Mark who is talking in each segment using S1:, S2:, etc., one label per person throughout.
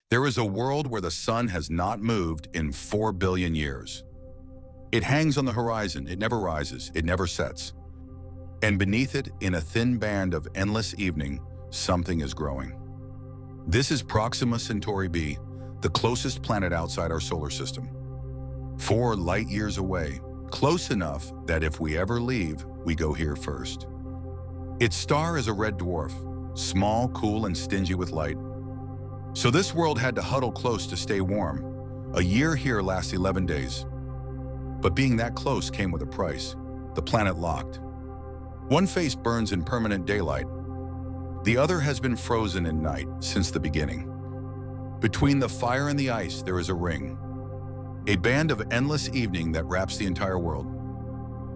S1: There is a world where the sun has not moved in 4 billion years. It hangs on the horizon, it never rises, it never sets. And beneath it, in a thin band of endless evening, something is growing. This is Proxima Centauri b, the closest planet outside our solar system. 4 light years away, close enough that if we ever leave, we go here first. Its star is a red dwarf, small, cool, and stingy with light. So this world had to huddle close to stay warm. A year here lasts 11 days. But being that close came with a price. The planet locked. One face burns in permanent daylight. The other has been frozen in night since the beginning. Between the fire and the ice, there is a ring. A band of endless evening that wraps the entire world.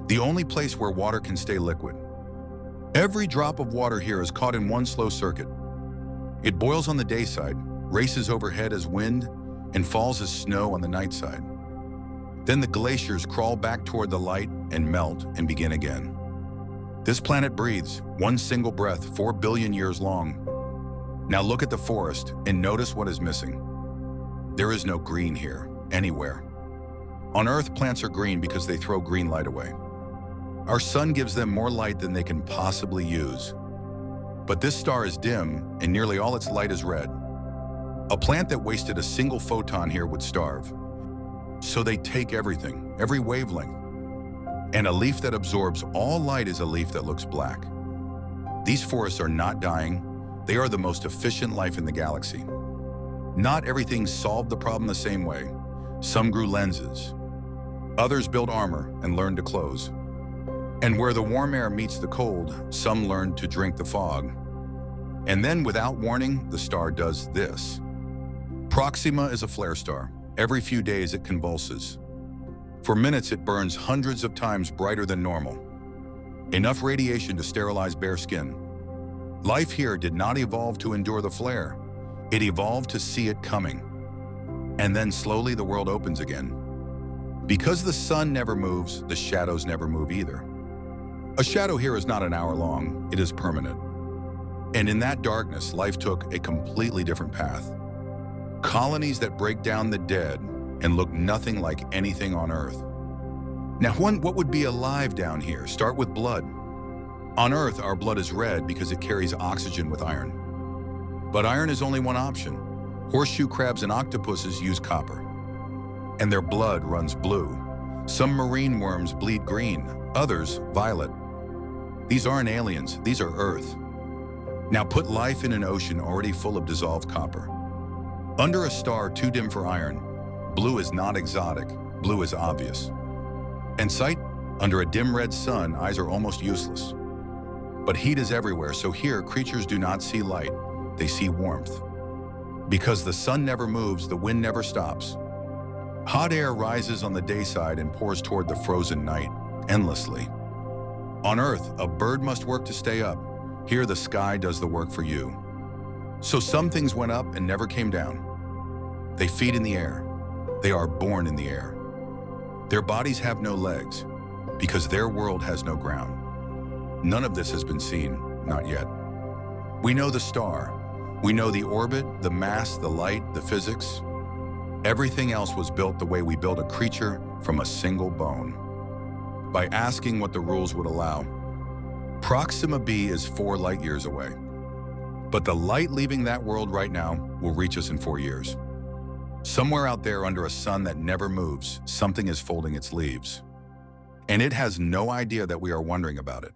S1: The only place where water can stay liquid. Every drop of water here is caught in one slow circuit. It boils on the day side, races overhead as wind, and falls as snow on the night side. Then the glaciers crawl back toward the light and melt and begin again. This planet breathes, one single breath, 4 billion years long. Now look at the forest and notice what is missing. There is no green here, anywhere. On Earth, plants are green because they throw green light away. Our sun gives them more light than they can possibly use. But this star is dim, and nearly all its light is red. A plant that wasted a single photon here would starve. So they take everything, every wavelength. And a leaf that absorbs all light is a leaf that looks black. These forests are not dying. They are the most efficient life in the galaxy. Not everything solved the problem the same way. Some grew lenses. Others built armor and learned to close. And where the warm air meets the cold, some learned to drink the fog. And then, without warning, the star does this. Proxima is a flare star. Every few days it convulses. For minutes it burns hundreds of times brighter than normal. Enough radiation to sterilize bare skin. Life here did not evolve to endure the flare. It evolved to see it coming. And then slowly the world opens again. Because the sun never moves, the shadows never move either. A shadow here is not an hour long, it is permanent. And in that darkness, life took a completely different path. Colonies that break down the dead and look nothing like anything on Earth. Now, what would be alive down here? Start with blood. On Earth, our blood is red because it carries oxygen with iron. But iron is only one option. Horseshoe crabs and octopuses use copper. And their blood runs blue. Some marine worms bleed green, others violet. These aren't aliens, these are Earth. Now put life in an ocean already full of dissolved copper. Under a star too dim for iron, blue is not exotic, blue is obvious. And sight? Under a dim red sun, eyes are almost useless. But heat is everywhere, so here creatures do not see light, they see warmth. Because the sun never moves, the wind never stops. Hot air rises on the day side and pours toward the frozen night, endlessly. On Earth, a bird must work to stay up. Here, the sky does the work for you. So some things went up and never came down. They feed in the air. They are born in the air. Their bodies have no legs, because their world has no ground. None of this has been seen, not yet. We know the star. We know the orbit, the mass, the light, the physics. Everything else was built the way we build a creature from a single bone. By asking what the rules would allow. Proxima b is 4 light years away. But the light leaving that world right now will reach us in 4 years. Somewhere out there under a sun that never moves, something is folding its leaves. And it has no idea that we are wondering about it.